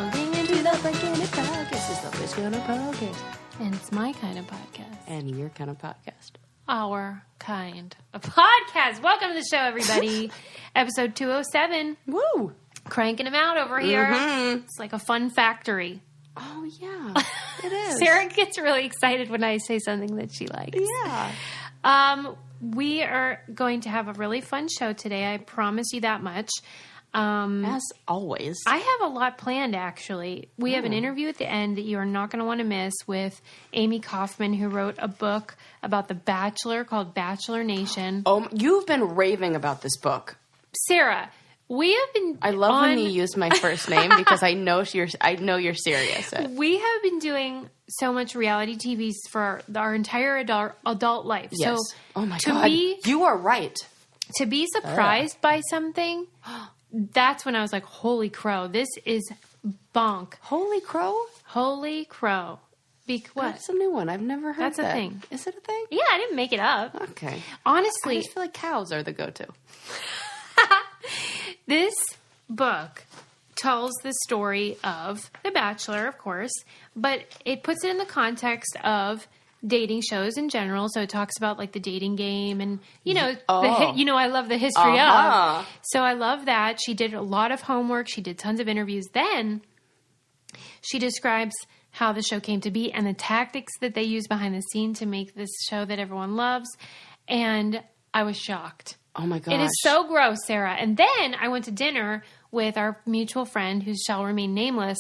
Plugging into the Breaking It podcast. It's the Fish Kind of podcast. And it's my kind of podcast. And your kind of podcast. Our kind of podcast. Welcome to the show, everybody. Episode 207. Woo! Cranking them out over here. Mm-hmm. It's like a fun factory. Oh, yeah. It is. Sarah gets really excited when I say something that she likes. Yeah. We are going to have a really fun show today. I promise you that much. As always. I have a lot planned, actually. We have an interview at the end that you are not going to want to miss with Amy Kaufman, who wrote a book about The Bachelor called Bachelor Nation. Oh, you've been raving about this book. Sarah, we have been I love when you use my first name because I know you're serious. We have been doing so much reality TV for our entire adult life. Yes. So oh my God. You are right. To be surprised by something, that's when I was like, holy crow, this is bonk. Holy crow? Holy crow. What? That's a new one. I've never heard That's that. a thing. Is it a thing? Yeah, I didn't make it up. Okay. Honestly. I just feel like cows are the go-to. This book tells the story of The Bachelor, of course, but it puts it in the context of dating shows in general. So it talks about like the dating game and, I love the history of. So I love that. She did a lot of homework. She did tons of interviews. Then she describes how the show came to be and the tactics that they use behind the scene to make this show that everyone loves. And I was shocked. Oh my gosh. It is so gross, Sarah. And then I went to dinner with our mutual friend, who shall remain nameless,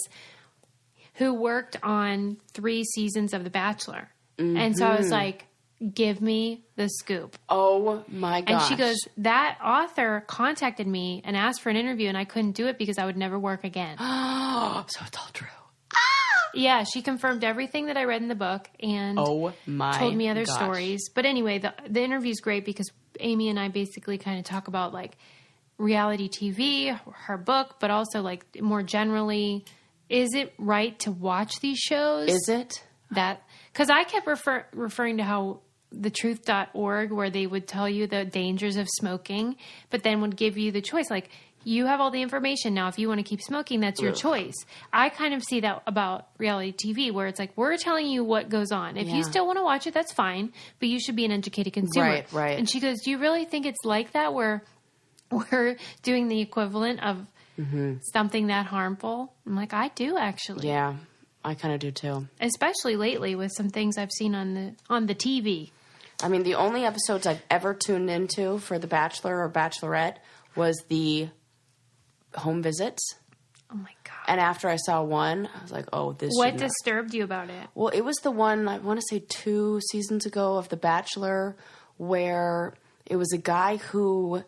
who worked on 3 seasons of The Bachelor. Mm-hmm. And so I was like, give me the scoop. Oh my gosh. And she goes, that author contacted me and asked for an interview, and I couldn't do it because I would never work again. So it's all true. Yeah, she confirmed everything that I read in the book and told me other stories. But anyway, the interview's great because Amy and I basically kind of talk about like reality TV, her book, but also like more generally, is it right to watch these shows? Is it? Because I kept referring to how thetruth.org, where they would tell you the dangers of smoking, but then would give you the choice. Like, you have all the information now. If you want to keep smoking, that's your choice. I kind of see that about reality TV, where it's like, we're telling you what goes on. If you still want to watch it, that's fine, but you should be an educated consumer. Right. And she goes, do you really think it's like that, where we're doing the equivalent of something that harmful? I'm like, I do, actually. Yeah, I kind of do too. Especially lately with some things I've seen on the TV. I mean, the only episodes I've ever tuned into for The Bachelor or Bachelorette was the home visits. Oh my God. And after I saw one, I was like, oh, this What disturbed you about it? Well, it was the one, I want to say 2 seasons ago of The Bachelor, where it was a guy who,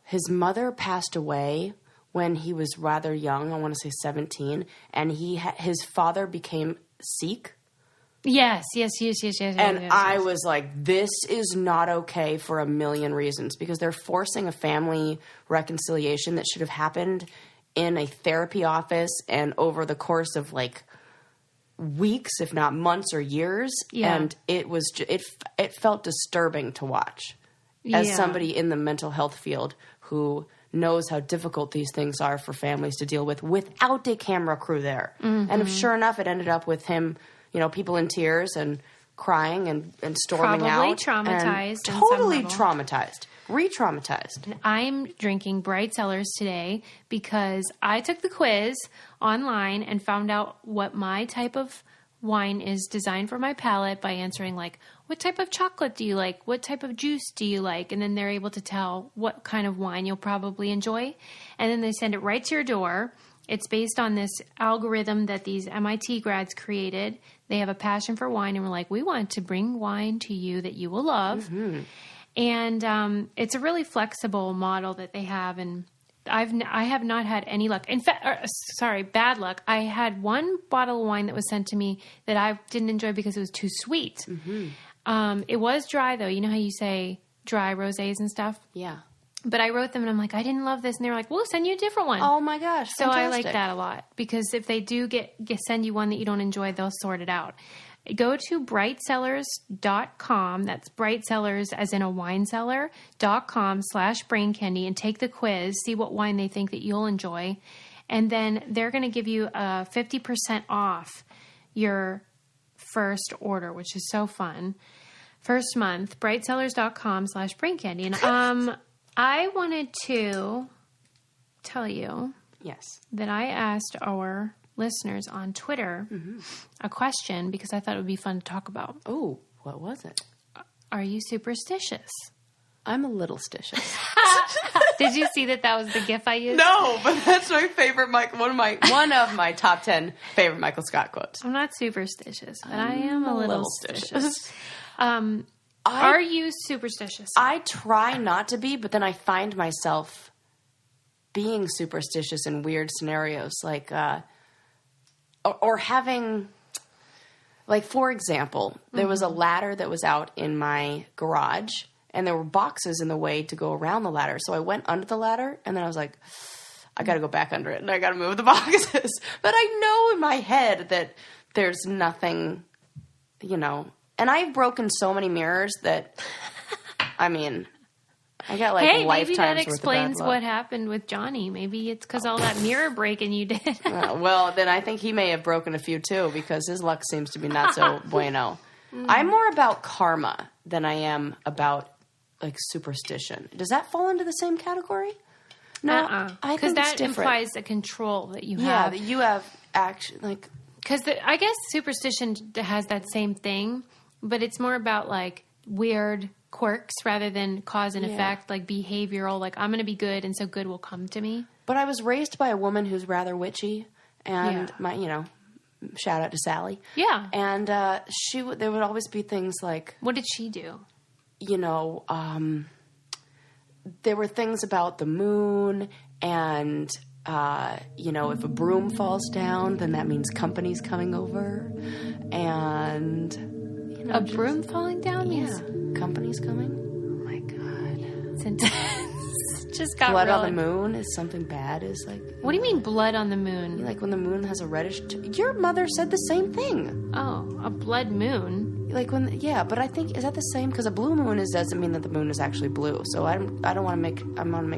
his mother passed away when he was rather young, I want to say 17, and his father became Sikh. Yes. And I was like, this is not okay for a million reasons, because they're forcing a family reconciliation that should have happened in a therapy office and over the course of like weeks, if not months or years. Yeah. And it was, it felt disturbing to watch as somebody in the mental health field who knows how difficult these things are for families to deal with without a camera crew there. Mm-hmm. And sure enough, it ended up with him, people in tears and crying and storming out. Probably traumatized. Totally traumatized. Re-traumatized. I'm drinking Bright Cellars today because I took the quiz online and found out what my type of wine is designed for my palate by answering like, what type of chocolate do you like? What type of juice do you like? And then they're able to tell what kind of wine you'll probably enjoy. And then they send it right to your door. It's based on this algorithm that these MIT grads created. They have a passion for wine, and we're like, we want to bring wine to you that you will love. Mm-hmm. And it's a really flexible model that they have, and I have not had any luck. In fact, bad luck. I had one bottle of wine that was sent to me that I didn't enjoy because it was too sweet. Mm-hmm. It was dry, though. You know how you say dry rosés and stuff? Yeah. But I wrote them, and I'm like, I didn't love this. And they were like, we'll send you a different one. Oh, my gosh. So fantastic. I like that a lot, because if they do send you one that you don't enjoy, they'll sort it out. Go to brightcellars.com. That's Bright Cellars as in a wine cellar.com/brain candy and take the quiz. See what wine they think that you'll enjoy. And then they're going to give you 50% off your first order, which is so fun. First month, brightsellers.com/braincandy. And I wanted to tell you that I asked our listeners on Twitter a question because I thought it would be fun to talk about. Oh, what was it? Are you superstitious? I'm a little stitious. Did you see that was the GIF I used? No, but that's my favorite one of my top 10 favorite Michael Scott quotes. I'm not superstitious, but I am a little stitious. Are you superstitious? I try not to be, but then I find myself being superstitious in weird scenarios, like or having, like, for example, there was a ladder that was out in my garage, and there were boxes in the way to go around the ladder. So I went under the ladder, and then I was like, I got to go back under it, and I got to move the boxes. But I know in my head that there's nothing, and I've broken so many mirrors that, I mean, I got like lifetimes worth of bad luck. Maybe that explains what happened with Johnny. Maybe it's because all that mirror breaking you did. Well, then I think he may have broken a few too, because his luck seems to be not so bueno. I'm more about karma than I am about like superstition. Does that fall into the same category? No, I think that implies a control that you have. Yeah, that you have action, like, because I guess superstition has that same thing, but it's more about like weird quirks rather than cause and effect, like behavioral. Like, I'm going to be good, and so good will come to me. But I was raised by a woman who's rather witchy, and shout out to Sally. Yeah, and there would always be things like, what did she do? There were things about the moon, and, if a broom falls down, then that means company's coming over. And, a broom falling down means company's coming. Oh, my God. It's intense. Just got blood on the moon is something bad. Is like, what do you mean blood on the moon? Like when the moon has a reddish... Your mother said the same thing. Oh, a blood moon. Like when, but I think, is that the same? Because a blue moon doesn't mean that the moon is actually blue. So I want to make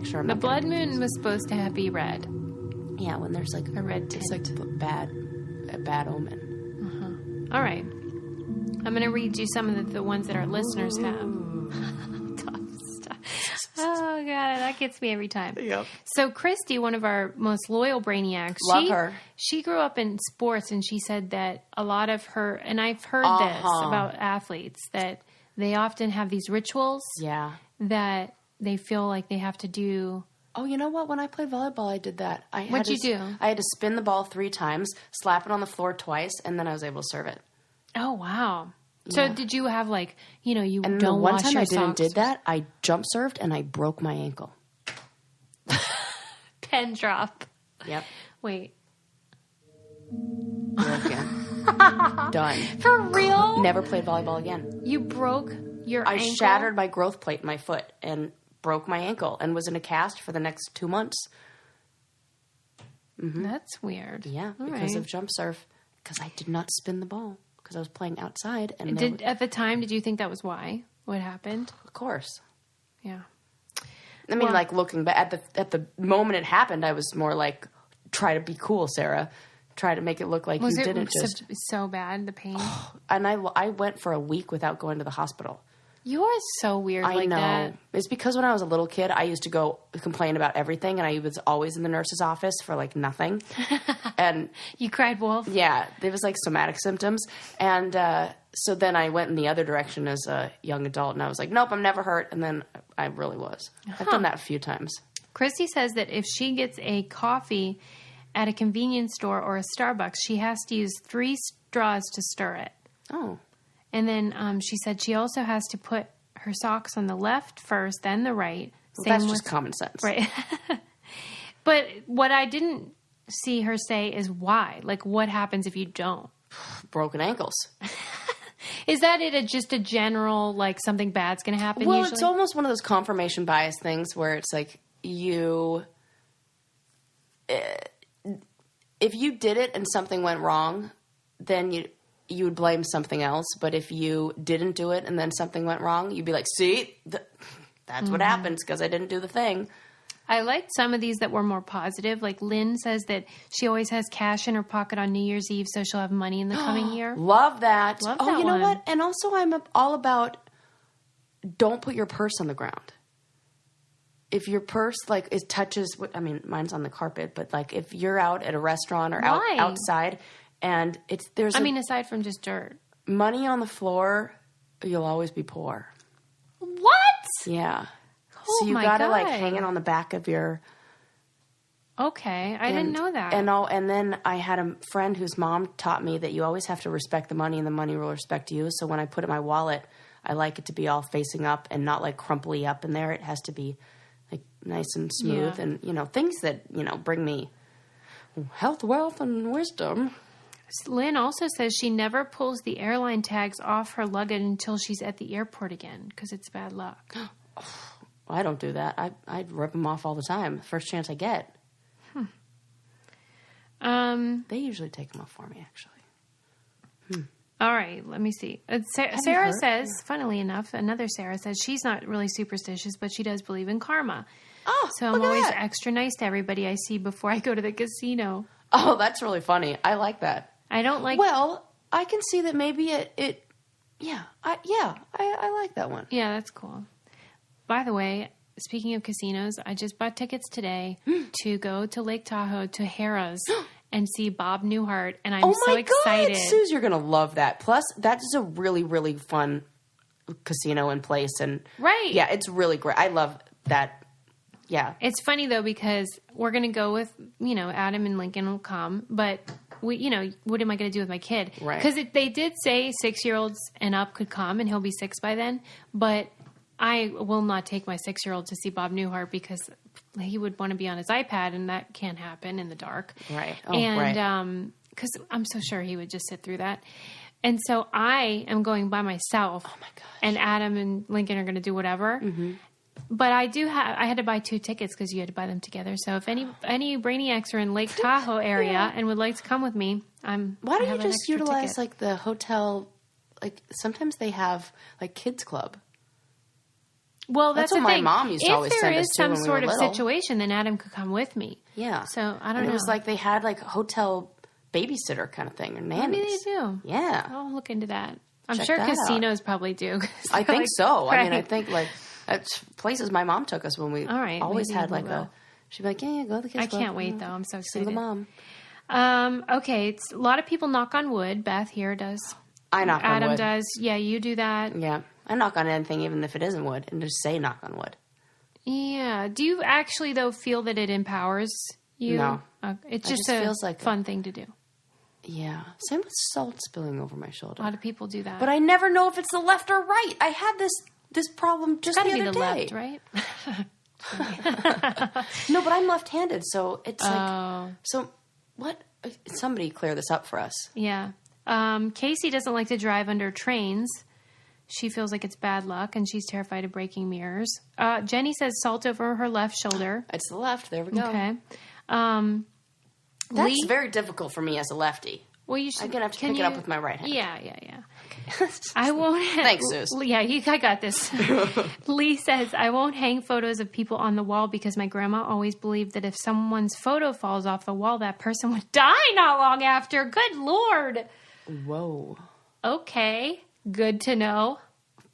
sure I'm the blood moon was supposed to be red. Yeah, when there's like a red tint. It's like a bad omen. All right. I'm going to read you some of the ones that our listeners have. Tough stuff. Oh, God, that gets me every time. Yep. So Christy, one of our most loyal brainiacs, love her. She grew up in sports, and she said that a lot of her, and I've heard this about athletes, that they often have these rituals that they feel like they have to do. Oh, you know what? When I played volleyball, I did that. What'd you do? I had to spin the ball 3 times, slap it on the floor twice, and then I was able to serve it. Oh, wow. So did you have you and don't wash your socks? And the one time I did that, I jump served and I broke my ankle. Pen drop. Yep. Wait. Broken. Done. For real? Never played volleyball again. You broke your ankle? I shattered my growth plate in my foot and broke my ankle and was in a cast for the next 2 months. Mm-hmm. That's weird. Yeah, because of jump serve. Because I did not spin the ball. Because I was playing outside. And at the time, did you think that was why? What happened? Of course. Yeah. I mean, looking back at the moment it happened, I was more like, try to be cool, Sarah. Try to make it look like you didn't just... so bad, the pain? And I went for a week without going to the hospital. You are so weird like that. I know. It's because when I was a little kid, I used to go complain about everything, and I was always in the nurse's office for, nothing. And you cried wolf? Yeah. There was, somatic symptoms. And so then I went in the other direction as a young adult, and I was like, nope, I'm never hurt. And then I really was. I've done that a few times. Christy says that if she gets a coffee at a convenience store or a Starbucks, she has to use 3 straws to stir it. Oh. And then she said she also has to put her socks on the left first, then the right. Well, that's just common sense. Right. But what I didn't see her say is why. What happens if you don't? Broken ankles. Is that just a general, something bad's going to happen usually? It's almost one of those confirmation bias things where it's if you did it and something went wrong, then you would blame something else. But if you didn't do it and then something went wrong, you'd be like, see, that's what happens because I didn't do the thing. I liked some of these that were more positive. Like Lynn says that she always has cash in her pocket on New Year's Eve, so she'll have money in the coming year. Love that. Love that you know what? And also I'm all about don't put your purse on the ground. If your purse, like, it touches, mine's on the carpet, but, like, if you're out at a restaurant or outside and aside from just dirt. Money on the floor, you'll always be poor. What? Yeah. Oh, so you gotta, like, hang it on the back of your... Okay. I didn't know that. And then I had a friend whose mom taught me that you always have to respect the money and the money will respect you. So when I put it in my wallet, I like it to be all facing up and not, like, crumply up in there. It has to be... like nice and smooth and, things that, bring me health, wealth, and wisdom. Lynn also says she never pulls the airline tags off her luggage until she's at the airport again because it's bad luck. I don't do that. I rip them off all the time. First chance I get. They usually take them off for me, actually. All right, let me see. Sarah says, funnily enough, another Sarah says she's not really superstitious, but she does believe in karma. Oh, so I'm always extra nice to everybody I see before I go to the casino. Oh, that's really funny. I like that. I don't like... Well, I can see that maybe I like that one. Yeah, that's cool. By the way, speaking of casinos, I just bought tickets today to go to Lake Tahoe to Harrah's and see Bob Newhart, and I'm so excited. God, Suze, you're going to love that. Plus, that is a really, really fun casino and place. And right. Yeah, it's really great. I love that. Yeah. It's funny, though, because we're going to go with, Adam and Lincoln will come, but... what am I going to do with my kid? Right. Because they did say 6-year-olds and up could come, and he'll be 6 by then. But I will not take my 6-year-old to see Bob Newhart because he would want to be on his iPad, and that can't happen in the dark. Right. Oh, and because I'm so sure he would just sit through that. And so I am going by myself. Oh my gosh. And Adam and Lincoln are going to do whatever. Mm-hmm. But I had to buy 2 tickets because you had to buy them together. So if any brainiacs are in Lake Tahoe area and would like to come with me, why don't you just utilize ticket. Like the hotel? Like sometimes they have like kids club. Well, that's what my mom used to always send us to when we were little. If there is some sort of situation, then Adam could come with me. Yeah. So I don't know. It was like they had like a hotel babysitter kind of thing or nannies. Maybe they do. Yeah. I'll look into that. I'm sure casinos probably do. I think so. Right. I think like. Places my mom took us when we always had like she'd be like, yeah, go to the kids club. I can't wait though. I'm so excited. See the mom. Okay. It's a lot of people knock on wood. Beth here does. I knock on wood. Adam does. Yeah, you do that. Yeah. I knock on anything even if it isn't wood and just say knock on wood. Yeah. Do you actually though feel that it empowers you? No. It just feels like fun thing to do. Yeah. Same with salt spilling over my shoulder. A lot of people do that. But I never know if it's the left or right. I had this problem just the other day. Left, right? No, but I'm left-handed, so it's like... So, what? Somebody clear this up for us. Yeah. Casey doesn't like to drive under trains. She feels like it's bad luck, and she's terrified of breaking mirrors. Jenny says salt over her left shoulder. It's the left. There we go. Okay. That's very difficult for me as a lefty. Well, you should. I'm going to have to pick it up with my right hand. Yeah. Okay. I won't. Thanks, Suze. Yeah, I got this. Lee says, I won't hang photos of people on the wall because my grandma always believed that if someone's photo falls off the wall, that person would die not long after. Good Lord. Whoa. Okay. Good to know.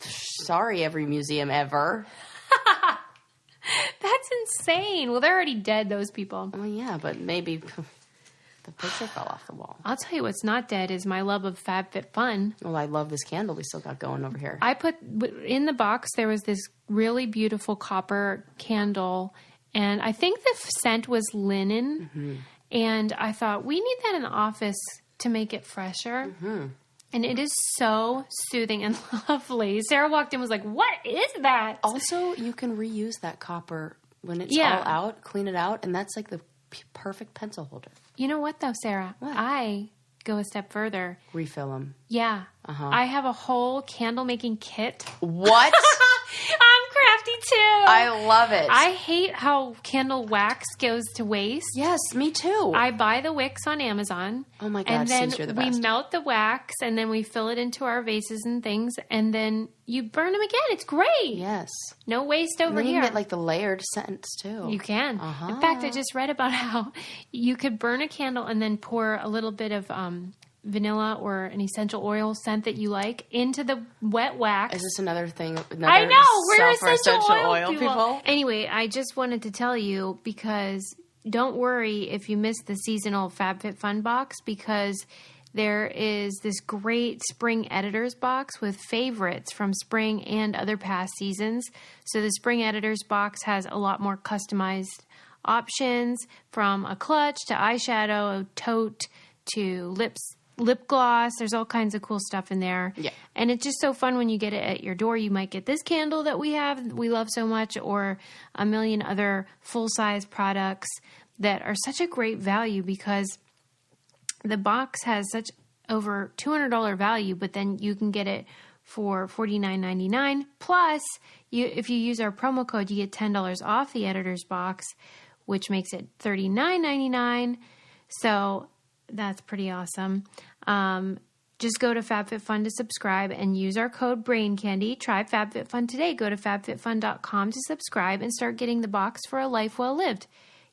Sorry, every museum ever. That's insane. Well, they're already dead, those people. Well, yeah, but maybe... The picture fell off the wall. I'll tell you what's not dead is my love of FabFitFun. Well, I love this candle we still got going over here. I put in the box, there was this really beautiful copper candle, and I think the scent was linen. Mm-hmm. And I thought, we need that in the office to make it fresher. Mm-hmm. And it is so soothing and lovely. Sarah walked in and was like, what is that? Also, you can reuse that copper when it's all out, clean it out, and that's like the perfect pencil holder. You know what, though, Sarah? What? I go a step further. Refill them. Yeah. Uh-huh. I have a whole candle-making kit. What? On crafty too. I love it. I hate how candle wax goes to waste. Yes, me too. I buy the wicks on Amazon. Oh my God, and then Suze, you're the best. we melt the wax and then we fill it into our vases and things and then you burn them again. It's great. Yes. No waste over and then here. You can get like the layered scents too. You can. In fact, I just read about how you could burn a candle and then pour a little bit of vanilla or an essential oil scent that you like into the wet wax. Is this another thing? I know. We're essential oil people. people. Anyway, I just wanted to tell you because don't worry if you missed the seasonal FabFitFun box because there is this great spring editors box with favorites from spring and other past seasons. So the spring editors box has a lot more customized options from a clutch to eyeshadow, a tote to lip gloss. There's all kinds of cool stuff in there. Yeah. And it's just so fun when you get it at your door. You might get this candle that we love so much, or a million other full-size products that are such a great value because the box has such over $200 value, but then you can get it for $49.99. Plus, if you use our promo code, you get $10 off the editor's box, which makes it $39.99. So that's pretty awesome. Just go to FabFitFun to subscribe and use our code BRAINCANDY. Try FabFitFun today. Go to FabFitFun.com to subscribe and start getting the box for a life well lived.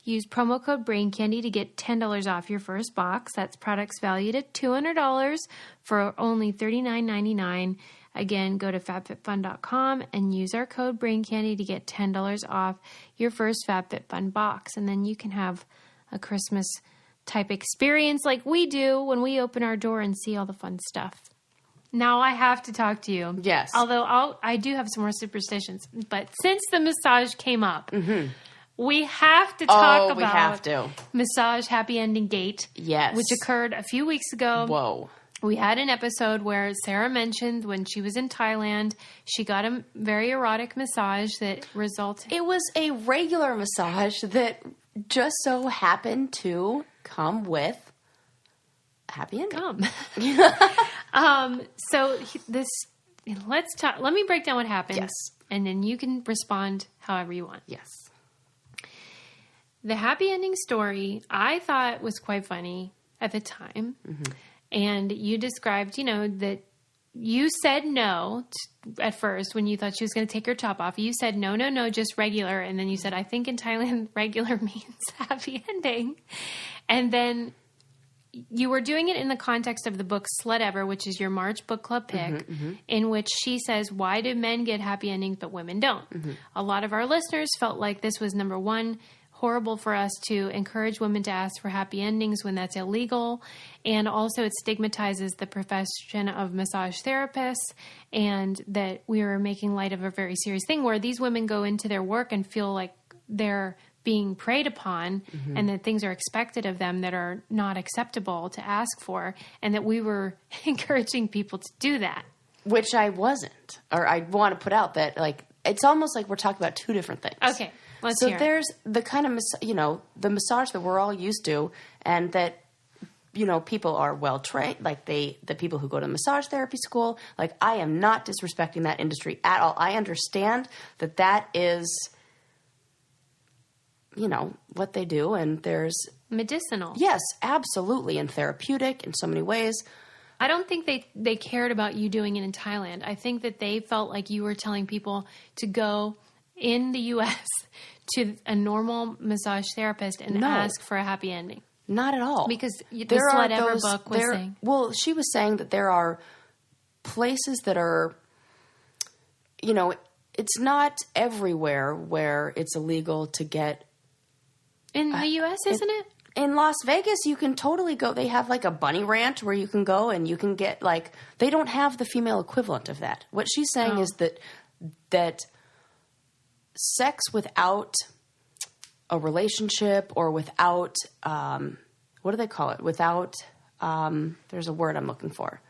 Use promo code BRAINCANDY to get $10 off your first box. That's products valued at $200 for only $39.99. Again, go to FabFitFun.com and use our code BRAINCANDY to get $10 off your first FabFitFun box. And then you can have a Christmas type experience like we do when we open our door and see all the fun stuff. Now I have to talk to you. Yes. Although I do have some more superstitions. But since the massage came up, we have to talk about Massage Happy Ending Gate. Yes. Which occurred a few weeks ago. Whoa. We had an episode where Sarah mentioned when she was in Thailand, she got a very erotic massage that resulted... It was a regular massage that just so happened to come with a happy ending. Let's talk. Let me break down what happened. Yes. And then you can respond however you want. Yes. The happy ending story I thought was quite funny at the time. Mm-hmm. And you described, that you said no at first when you thought she was going to take her top off. You said, no, just regular. And then you said, I think in Thailand, regular means happy ending. And then you were doing it in the context of the book Slut Ever, which is your March book club pick, in which she says, why do men get happy endings but women don't? Mm-hmm. A lot of our listeners felt like this was, number one, horrible for us to encourage women to ask for happy endings when that's illegal. And also it stigmatizes the profession of massage therapists, and that we are making light of a very serious thing where these women go into their work and feel like they're being preyed upon and that things are expected of them that are not acceptable to ask for, and that we were encouraging people to do that. Which I wasn't. Or I want to put out that, it's almost like we're talking about two different things. Okay. Let's hear it. There's the kind of, the massage that we're all used to, and that, people are well trained, the people who go to massage therapy school, I am not disrespecting that industry at all. I understand that is, what they do, and there's... medicinal. Yes, absolutely, and therapeutic in so many ways. I don't think they cared about you doing it in Thailand. I think that they felt like you were telling people to go in the U.S. to a normal massage therapist and ask for a happy ending. Not at all. Because the Slut Ever book was saying... Well, she was saying that there are places that are, it's not everywhere where it's illegal to get... In the U.S., isn't it? In Las Vegas, you can totally go. They have a bunny ranch where you can go and you can get they don't have the female equivalent of that. What she's saying is that sex without a relationship or without, what do they call it? Without, there's a word I'm looking for.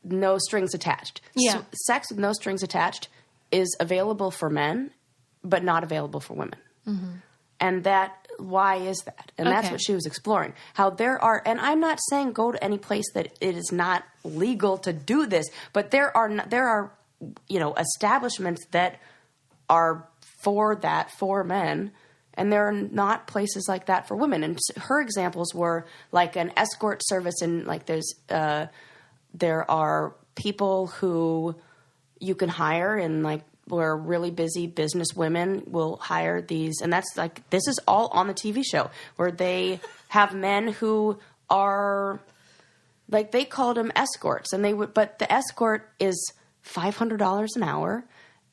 No strings attached. Yeah. So sex with no strings attached is available for men, but not available for women. Mm-hmm. And why is that? And that's what she was exploring. How there are, and I'm not saying go to any place that it is not legal to do this, but there are establishments that are for men. And there are not places like that for women. And her examples were like an escort service, and like there are people who you can hire, and like where really busy business women will hire these. And that's like, this is all on the TV show, where they have men who are like, they called them escorts, and but the escort is $500 an hour,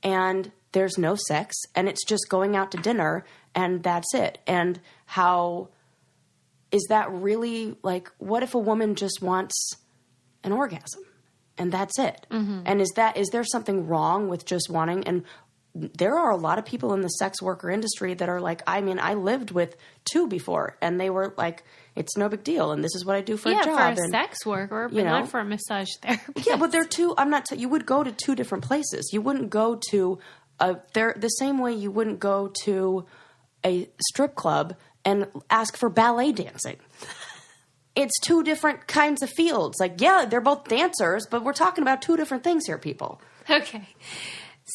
and there's no sex, and it's just going out to dinner, and that's it. And how is that really, like, what if a woman just wants an orgasm and that's it? Mm-hmm. And is there something wrong with just wanting? And there are a lot of people in the sex worker industry that are like, I mean, I lived with 2 before, and they were like, it's no big deal, and this is what I do for a job. Yeah, for a sex worker, but not for a massage therapist. Yeah, but they're 2. You would go to 2 different places. You wouldn't go to they're the same way you wouldn't go to a strip club and ask for ballet dancing. It's 2 different kinds of fields. Like, yeah, they're both dancers, but we're talking about 2 different things here, people. Okay.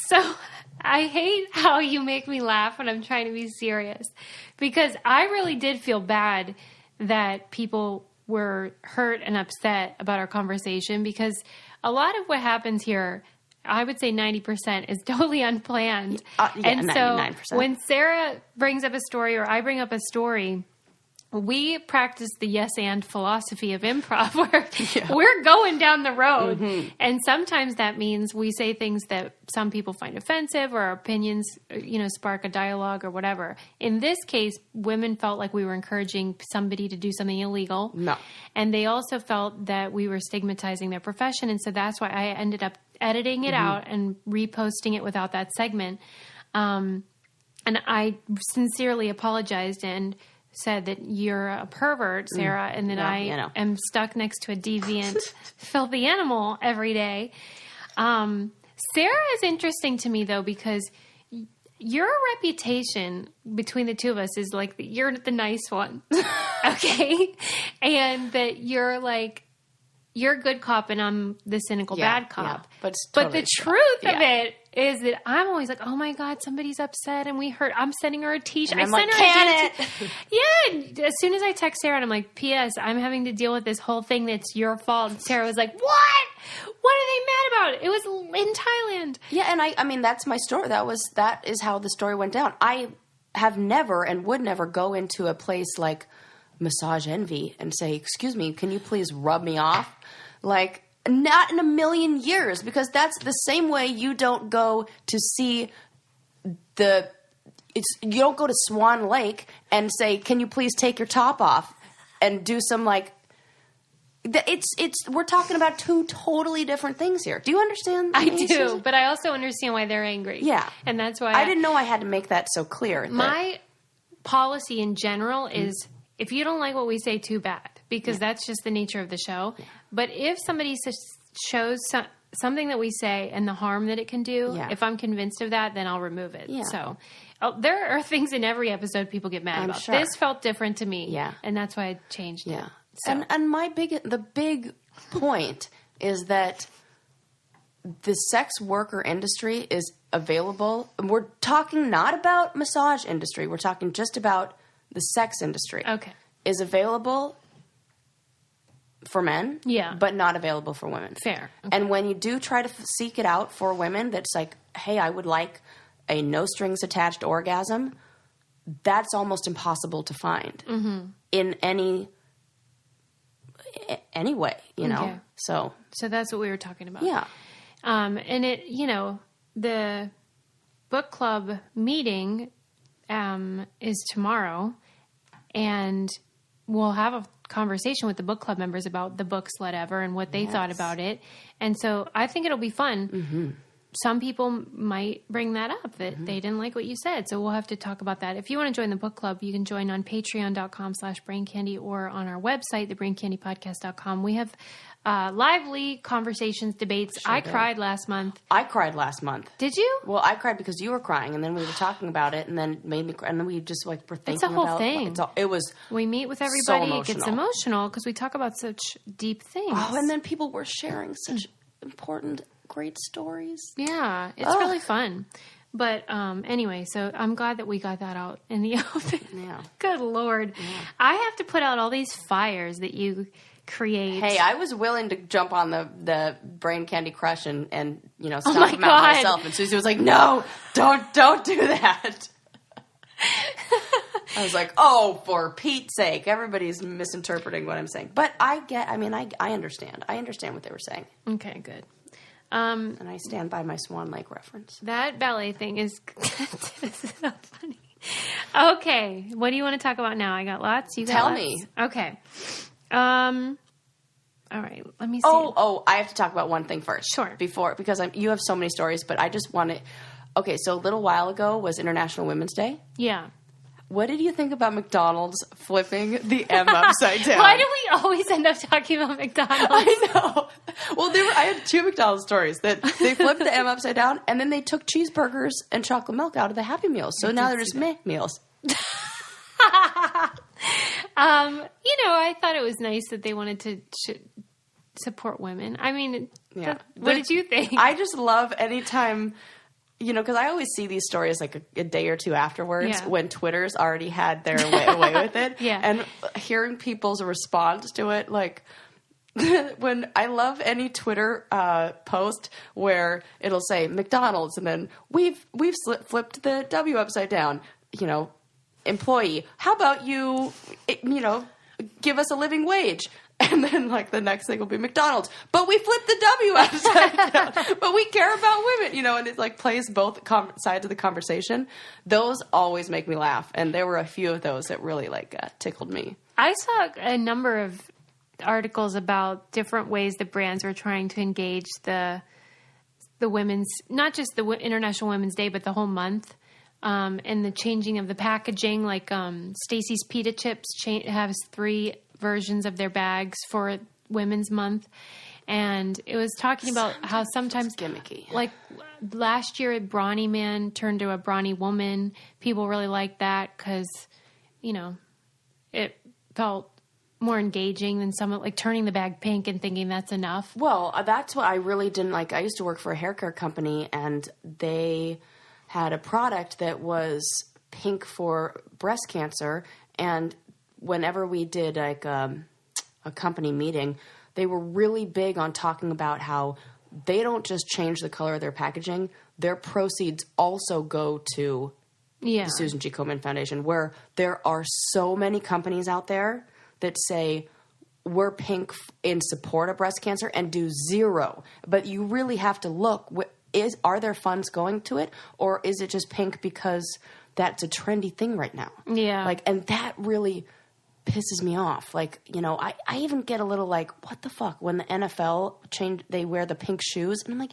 So I hate how you make me laugh when I'm trying to be serious, because I really did feel bad that people were hurt and upset about our conversation, because a lot of what happens here, I would say 90% is totally unplanned. And 99%. So when Sarah brings up a story or I bring up a story, we practice the yes and philosophy of improv, where we're going down the road. Mm-hmm. And sometimes that means we say things that some people find offensive, or our opinions, spark a dialogue or whatever. In this case, women felt like we were encouraging somebody to do something illegal. No. And they also felt that we were stigmatizing their profession. And so that's why I ended up editing it out and reposting it without that segment. And I sincerely apologized and said that you're a pervert, Sarah, and that I am stuck next to a deviant, filthy animal every day. Sarah is interesting to me, though, because your reputation between the 2 of us is like you're the nice one, okay? And that you're like, you're a good cop and I'm the cynical bad cop. Yeah, but the truth of it is that I'm always like, oh my God, somebody's upset and we hurt. I'm sending her a t-shirt. I sent her Yeah. As soon as I text Sarah and I'm like, P.S. I'm having to deal with this whole thing that's your fault. And Sarah was like, what? What are they mad about? It was in Thailand. Yeah. And I mean, that's my story. That is how the story went down. I have never and would never go into a place like Massage Envy and say, excuse me, can you please rub me off? Like, not in a million years, because that's the same way you don't go to see you don't go to Swan Lake and say, can you please take your top off and do some we're talking about 2 totally different things here. Do you understand? I do, but I also understand why they're angry. Yeah. And that's why I didn't know I had to make that so clear. My policy in general is, if you don't like what we say, too bad, because that's just the nature of the show. Yeah. But if somebody shows something that we say and the harm that it can do, if I'm convinced of that, then I'll remove it. Yeah. So there are things in every episode people get mad about. Sure. This felt different to me, and that's why I changed it. So. And the big point is that the sex worker industry is available. We're talking not about massage industry. We're talking just about the sex industry. Okay. Is available for men, but not available for women. Fair. Okay. And when you do try to seek it out for women, that's like, hey, I would like a no strings attached orgasm. That's almost impossible to find in any way, know. Okay. So that's what we were talking about. Yeah. And it, the book club meeting is tomorrow, and we'll have a conversation with the book club members about the book Slut Ever and what they thought about it. And so I think it'll be fun. Mm-hmm. Some people might bring that up, that they didn't like what you said. So we'll have to talk about that. If you want to join the book club, you can join on patreon.com/braincandy or on our website, thebraincandypodcast.com. We have lively conversations, debates. Sure I cried last month. I cried last month. Did you? Well, I cried because you were crying, and then we were talking about it, and then made me cry, and then we just were thinking it's a whole about thing. It was we meet with everybody. So it gets emotional because we talk about such deep things. Oh, and then people were sharing such important, great stories. Yeah, it's really fun. But anyway, so I'm glad that we got that out in the open. Yeah. Good Lord. Yeah. I have to put out all these fires that you create. Hey, I was willing to jump on the Brain Candy Crush and stomp them out myself. And Susie was like, no, don't do that. I was like, oh, for Pete's sake. Everybody's misinterpreting what I'm saying. But I understand. I understand what they were saying. Okay, good. And I stand by my Swan Lake reference. That ballet thing is this is so funny. Okay, what do you want to talk about now? I got lots. You got Tell lots? me. Okay. All right. Let me see. Oh! I have to talk about one thing first. Sure. Because you have so many stories, but I just want to. Okay, so a little while ago was International Women's Day. Yeah. What did you think about McDonald's flipping the M upside down? Why do we always end up talking about McDonald's? I know. Well, I had two McDonald's stories that they flipped the M upside down, and then they took cheeseburgers and chocolate milk out of the Happy Meals. So now they're just meh meals. I thought it was nice that they wanted to support women. I mean, yeah. What did you think? I just love anytime... because I always see these stories like a day or two afterwards when Twitter's already had their way with it. Yeah. And hearing people's response to it, like when I love any Twitter post where it'll say McDonald's and then we've flipped the W upside down, employee, how about you give us a living wage? And then, the next thing will be McDonald's. But we flipped the W upside down. But we care about women, and it, plays both sides of the conversation. Those always make me laugh. And there were a few of those that really, tickled me. I saw a number of articles about different ways that brands were trying to engage the women's, not just the International Women's Day, but the whole month. And the changing of the packaging, Stacy's Pita Chips has 3 versions of their bags for Women's Month, and it was talking about how sometimes gimmicky. Last year, a brawny man turned to a brawny woman. People really liked that because, it felt more engaging than someone turning the bag pink and thinking that's enough. Well, that's what I really didn't like. I used to work for a hair care company, and they had a product that was pink for breast cancer, and whenever we did a company meeting, they were really big on talking about how they don't just change the color of their packaging. Their proceeds also go to the Susan G. Komen Foundation, where there are so many companies out there that say, we're pink in support of breast cancer and do 0. But you really have to look, are there funds going to it? Or is it just pink because that's a trendy thing right now? Yeah. And that really pisses me off. I even get a little what the fuck when the NFL they wear the pink shoes, and I'm like,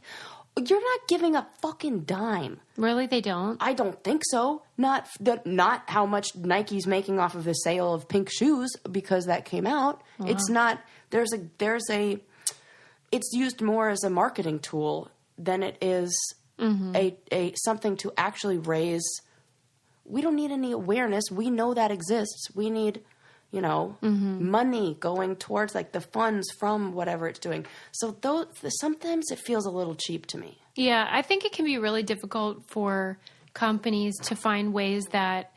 you're not giving a fucking dime. Really, they don't? I don't think so. Not how much Nike's making off of the sale of pink shoes because that came out. Wow. It's not. It's used more as a marketing tool than it is a something to actually raise. We don't need any awareness. We know that exists. We need money going towards the funds from whatever it's doing. So sometimes it feels a little cheap to me. Yeah, I think it can be really difficult for companies to find ways that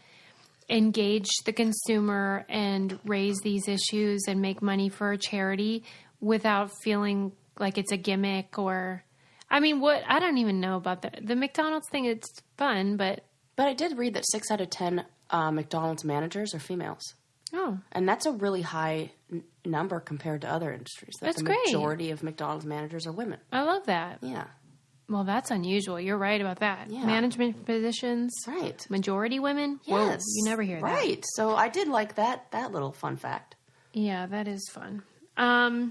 engage the consumer and raise these issues and make money for a charity without feeling like it's a gimmick or... I don't even know about the McDonald's thing. It's fun, but I did read that 6 out of 10 McDonald's managers are females. Oh. And that's a really high number compared to other industries. That's great. The majority of McDonald's managers are women. I love that. Yeah. Well, that's unusual. You're right about that. Yeah. Management positions. Right. Majority women. Yes. Whoa, you never hear that. Right. So I did like that little fun fact. Yeah, that is fun. I'll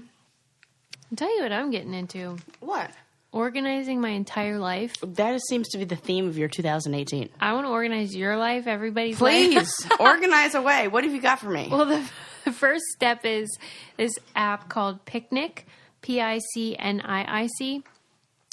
tell you what I'm getting into. What? Organizing my entire life. That seems to be the theme of your 2018. I want to organize your life, everybody's life. Please, organize away. What have you got for me? Well, the first step is this app called Picnic, Picnic.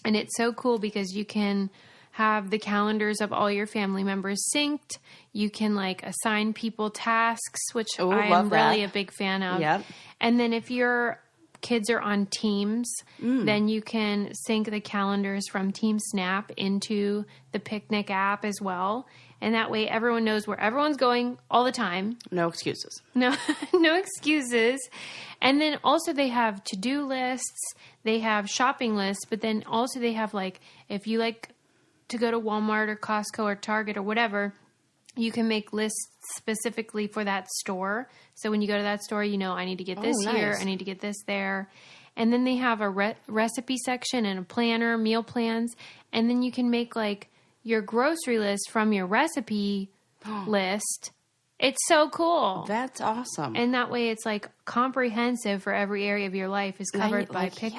And it's so cool because you can have the calendars of all your family members synced. You can assign people tasks, which I am really a big fan of. Yep. And then if you're kids are on teams, then you can sync the calendars from Team Snap into the picnic app as well. And that way everyone knows where everyone's going all the time. No excuses. No, no excuses. And then also they have to-do lists, they have shopping lists, but then also they have like, if you like to go to Walmart or Costco or Target or whatever, you can make lists specifically for that store. So when you go to that store, you know, I need to get this here, I need to get this there. And then they have a recipe section and a planner, meal plans. And then you can make like your grocery list from your recipe list. It's so cool. That's awesome. And that way it's like comprehensive for every area of your life is covered by Picnic.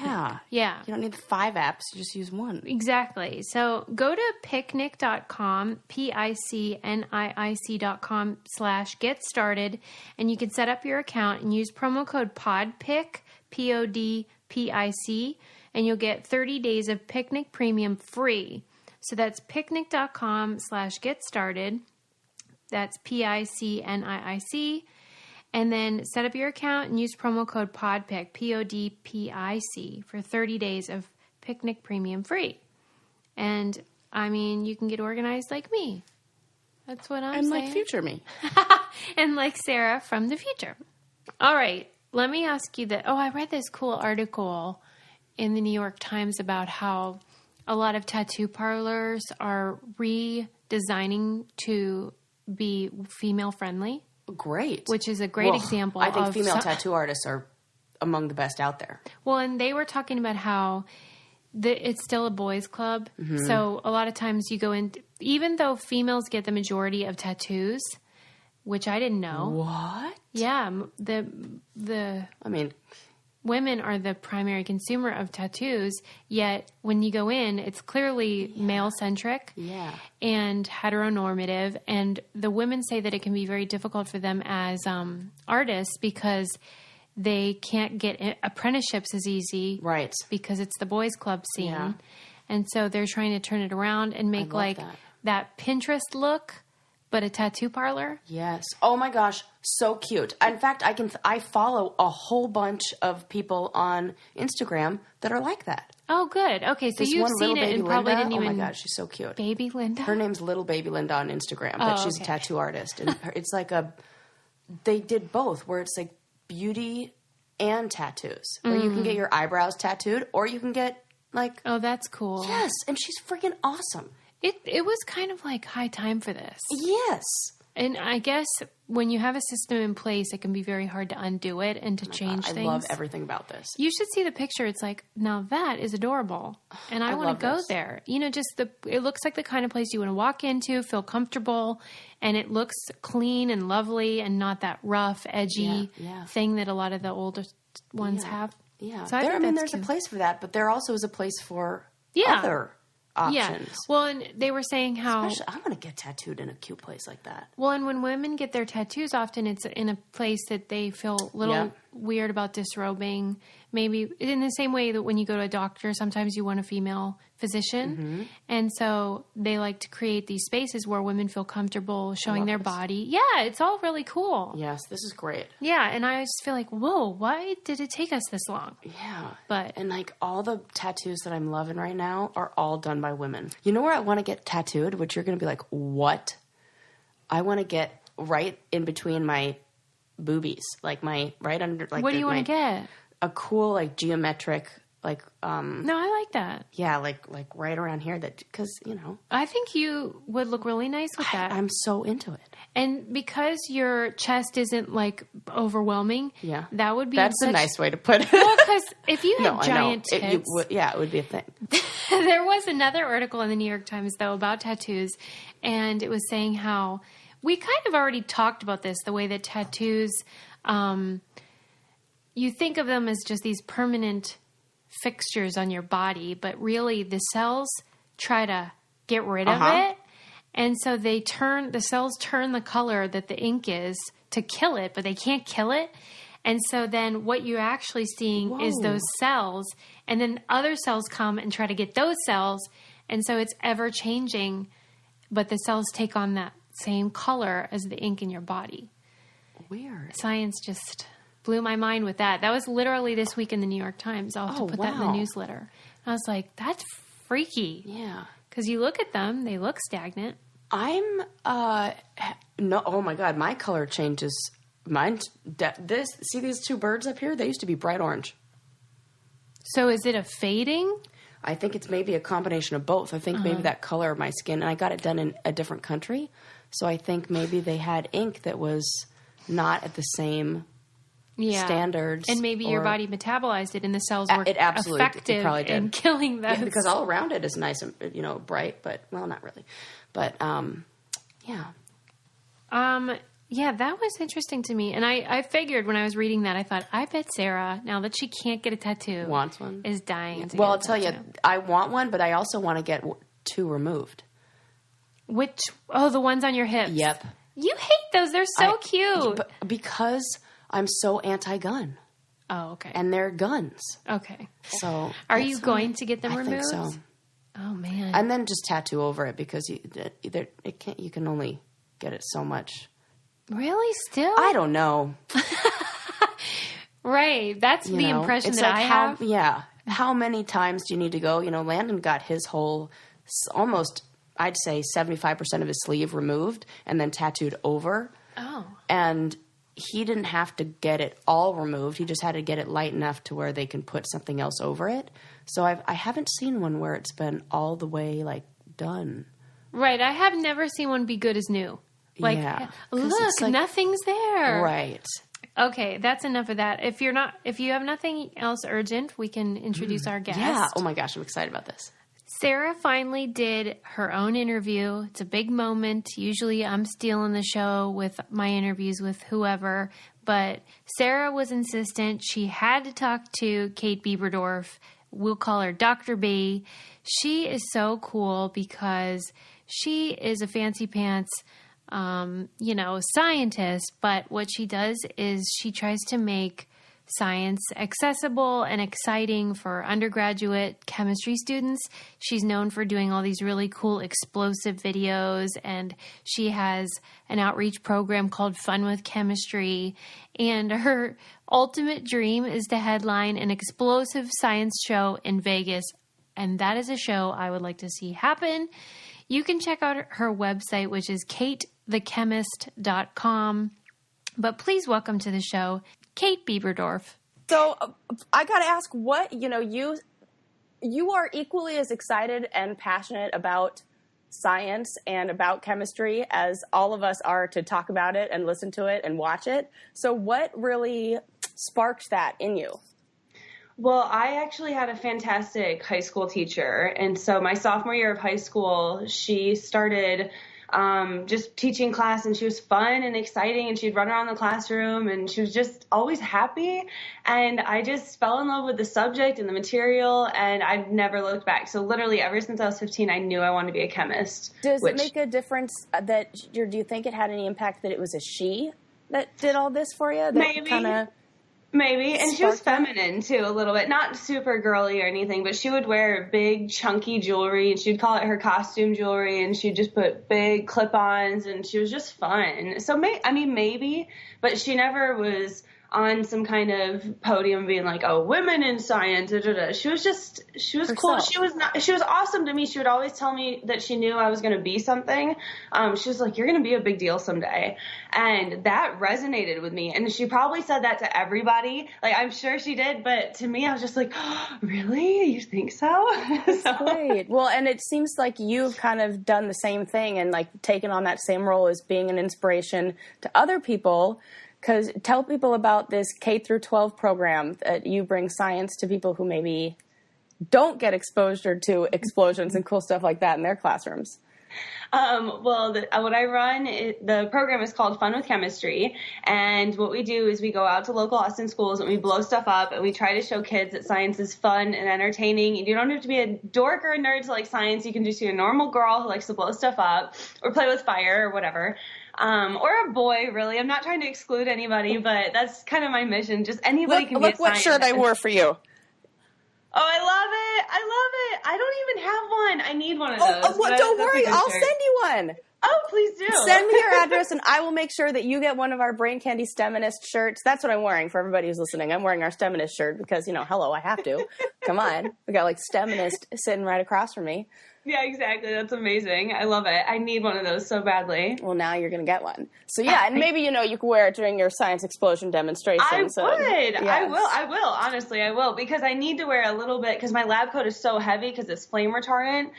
Yeah. You don't need 5 apps. You just use one. Exactly. So go to picnic.com, picnic.com/get started, and you can set up your account and use promo code PODPIC, PODPIC, and you'll get 30 days of Picnic Premium free. So that's picnic.com/get started. That's PICNIIC. And then set up your account and use promo code PODPIC, PODPIC, for 30 days of Picnic Premium free. And, I mean, you can get organized like me. That's what I'm saying. And like future me. And like Sarah from the future. All right. Let me ask you that. Oh, I read this cool article in the New York Times about how a lot of tattoo parlors are redesigning to be female friendly. Great. Which is a great example. I think female tattoo artists are among the best out there. Well, and they were talking about how it's still a boys' club. Mm-hmm. So a lot of times you go in, even though females get the majority of tattoos, which I didn't know. What? Yeah. I mean, women are the primary consumer of tattoos, yet when you go in, it's clearly male-centric and heteronormative. And the women say that it can be very difficult for them as artists because they can't get apprenticeships as easy. Right. Because it's the boys' club scene. Yeah. And so they're trying to turn it around and make like that Pinterest look, but a tattoo parlor. Yes. Oh my gosh, so cute. In fact, I follow a whole bunch of people on Instagram that are like that. Oh, good. Okay, so you've seen it and probably didn't even. Oh my gosh, she's so cute. Baby Linda. Her name's Little Baby Linda on Instagram, but she's a tattoo artist, and it's like they did both, where it's like beauty and tattoos, where you can get your eyebrows tattooed, or you can get like. Oh, that's cool. Yes, and she's freaking awesome. It was kind of like high time for this. Yes. And I guess when you have a system in place, it can be very hard to undo it and to change things. I love everything about this. You should see the picture. It's like, now that is adorable. And I want to go there. You know, it looks like the kind of place you want to walk into, feel comfortable, and it looks clean and lovely and not that rough, edgy thing that a lot of the older ones have. Yeah. So there's a place for that, but there also is a place for other options. Yeah. Well, and they were saying how... Especially, I want to get tattooed in a cute place like that. Well, and when women get their tattoos, often it's in a place that they feel a little weird about disrobing. Maybe in the same way that when you go to a doctor, sometimes you want a female physician. Mm-hmm. And so they like to create these spaces where women feel comfortable showing their body. Yeah, it's all really cool. Yes, this is great. Yeah, and I just feel like, whoa, why did it take us this long? Yeah. And like all the tattoos that I'm loving right now are all done by women. You know where I want to get tattooed, which you're going to be like, what? I want to get right in between my boobies, like my right under. Like what do you want to get? A cool like geometric like. No, I like that. Yeah, like right around here. That because you know. I think you would look really nice with that. I'm so into it. And because your chest isn't like overwhelming, that would be. That's a nice way to put it. Well, because if you had giant tits, it would be a thing. There was another article in the New York Times though about tattoos, and it was saying how we kind of already talked about this. The way that tattoos. You think of them as just these permanent fixtures on your body, but really the cells try to get rid of it. And so the cells turn the color that the ink is to kill it, but they can't kill it. And so then what you're actually seeing is those cells, and then other cells come and try to get those cells. And so it's ever changing, but the cells take on that same color as the ink in your body. Weird. Science just... blew my mind with that. That was literally this week in the New York Times. I'll have to put that in the newsletter. And I was like, that's freaky. Yeah. Because you look at them, they look stagnant. I'm, no, oh my God, my color changes. See these two birds up here? They used to be bright orange. So is it a fading? I think it's maybe a combination of both. I think maybe that color of my skin, and I got it done in a different country. So I think maybe they had ink that was not at the same standards. And maybe your body metabolized it and the cells were effective in killing those. Yeah, because all around it is nice and, bright, but, well, not really. But, yeah. Yeah, that was interesting to me. And I figured when I was reading that, I thought, I bet Sarah, now that she can't get a tattoo, wants one, is dying to well, get I'll tell you, I want one, but I also want to get 2 removed. Which, the ones on your hips. Yep. You hate those. They're so cute. Because I'm so anti-gun. Oh, okay. And they're guns. Okay. So are you going to get them removed? I think so. Oh, man. And then just tattoo over it because you can only get it so much. Really? Still? I don't know. Right. That's the impression that I have. Yeah. How many times do you need to go? Landon got his whole, almost, I'd say 75% of his sleeve removed and then tattooed over. Oh. And he didn't have to get it all removed. He just had to get it light enough to where they can put something else over it. So I haven't seen one where it's been all the way, done. Right. I have never seen one be good as new. Look, nothing's there. Right. Okay, that's enough of that. If you have nothing else urgent, we can introduce our guest. Yeah. Oh my gosh, I'm excited about this. Sarah finally did her own interview. It's a big moment. Usually I'm stealing the show with my interviews with whoever, but Sarah was insistent. She had to talk to Kate Biberdorf. We'll call her Dr. B. She is so cool because she is a fancy pants scientist, but what she does is she tries to make science accessible and exciting for undergraduate chemistry students. She's known for doing all these really cool explosive videos, and she has an outreach program called Fun with Chemistry, and her ultimate dream is to headline an explosive science show in Vegas, and that is a show I would like to see happen. You can check out her website, which is katethechemist.com. But please welcome to the show, Kate Biberdorf. So I got to ask, what, you are equally as excited and passionate about science and about chemistry as all of us are to talk about it and listen to it and watch it. So what really sparked that in you? Well, I actually had a fantastic high school teacher. And so my sophomore year of high school, she started just teaching class, and she was fun and exciting, and she'd run around the classroom, and she was just always happy. And I just fell in love with the subject and the material, and I've never looked back. So literally ever since I was 15, I knew I wanted to be a chemist. Does it make a difference do you think it had any impact that it was a she that did all this for you? Maybe. And she was feminine, too, a little bit. Not super girly or anything, but she would wear big, chunky jewelry, and she'd call it her costume jewelry, and she'd just put big clip-ons, and she was just fun. So, maybe, but she never was on some kind of podium being like, oh, women in science, da, da, da. She was cool. She was awesome to me. She would always tell me that she knew I was going to be something. She was like, you're going to be a big deal someday. And that resonated with me. And she probably said that to everybody. Like, I'm sure she did. But to me, I was just like, oh, really? You think so? That's great. Well, and it seems like you've kind of done the same thing and taken on that same role as being an inspiration to other people. Because tell people about this K through 12 program that you bring science to people who maybe don't get exposure to explosions and cool stuff like that in their classrooms. What I run, the program is called Fun with Chemistry, and what we do is we go out to local Austin schools and we blow stuff up, and we try to show kids that science is fun and entertaining. You don't have to be a dork or a nerd to like science. You can just be a normal girl who likes to blow stuff up or play with fire or whatever. Or a boy, really. I'm not trying to exclude anybody, but that's kind of my mission. Just anybody can be a scientist. Look what shirt I wore for you. Oh, I love it. I don't even have one. I need one of those. Well, don't worry. I'll send you one. Oh, please do. Send me your address, and I will make sure that you get one of our Brain Candy STEMinist shirts. That's what I'm wearing for everybody who's listening. I'm wearing our STEMinist shirt because, hello, I have to. Come on. We got, STEMinist sitting right across from me. Yeah, exactly. That's amazing. I love it. I need one of those so badly. Well, now you're going to get one. So, yeah, and maybe, you can wear it during your science explosion demonstrations. I would. Yes. I will. Honestly, I will. Because I need to wear a little bit, because my lab coat is so heavy because it's flame retardant.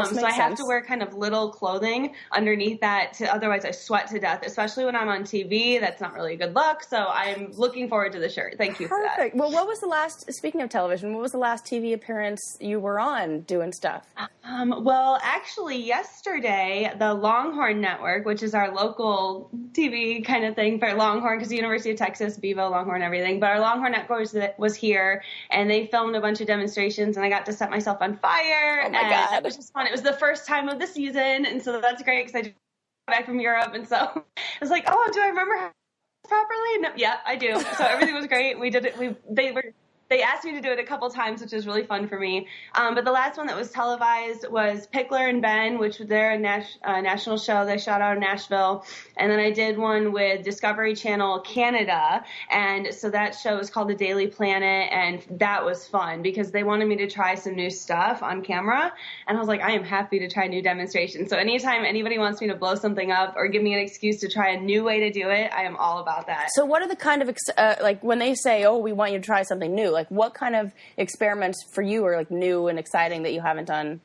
So I have to wear kind of little clothing underneath that. Otherwise, I sweat to death, especially when I'm on TV. That's not really a good look. So I'm looking forward to the shirt. Thank you for that. Perfect. Well, what was the last, speaking of television, what was the last TV appearance you were on doing stuff? Well, actually, yesterday, the Longhorn Network, which is our local TV kind of thing for Longhorn, because the University of Texas, Bevo, Longhorn, everything, but our Longhorn Network was here, and they filmed a bunch of demonstrations, and I got to set myself on fire. Oh, my God. It was just fun. It was the first time of the season, and so that's great, because I just got back from Europe, and so I was like, oh, do I remember how properly? No, yeah, I do. So everything was great. We did it. They asked me to do it a couple times, which was really fun for me. But the last one that was televised was Pickler and Ben, which was their national show. They shot out in Nashville. And then I did one with Discovery Channel Canada. And so that show was called The Daily Planet. And that was fun because they wanted me to try some new stuff on camera. And I was like, I am happy to try new demonstrations. So anytime anybody wants me to blow something up or give me an excuse to try a new way to do it, I am all about that. So what are the kind of, when they say, oh, we want you to try something new, what kind of experiments for you are new and exciting that you haven't done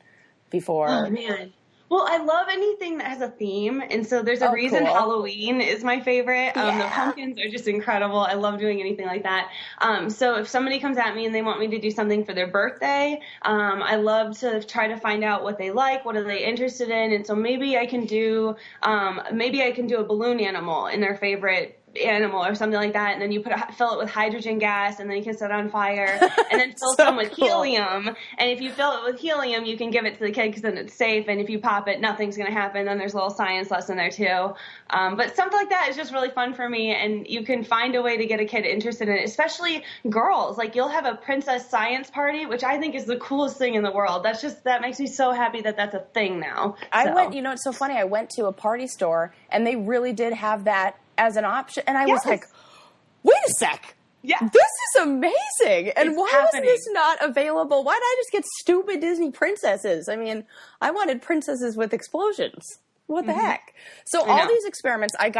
before? Oh, man. Well, I love anything that has a theme, and so there's a reason cool. Halloween is my favorite. The pumpkins are just incredible. I love doing anything like that. So if somebody comes at me and they want me to do something for their birthday, I love to try to find out what they like, what are they interested in, and so maybe I can do a balloon animal in their favorite animal or something like that, and then you fill it with hydrogen gas, and then you can set it on fire, and then fill some with helium. And if you fill it with helium, you can give it to the kid because then it's safe. And if you pop it, nothing's going to happen. Then there's a little science lesson there too. But something like that is just really fun for me, and you can find a way to get a kid interested in it, especially girls. You'll have a princess science party, which I think is the coolest thing in the world. That makes me so happy that that's a thing now. I went. It's so funny. I went to a party store, and they really did have that as an option, and I was like, wait a sec. Yeah. This is amazing. And why was this not available? Why did I just get stupid Disney princesses? I mean, I wanted princesses with explosions. What the heck? So all these experiments, I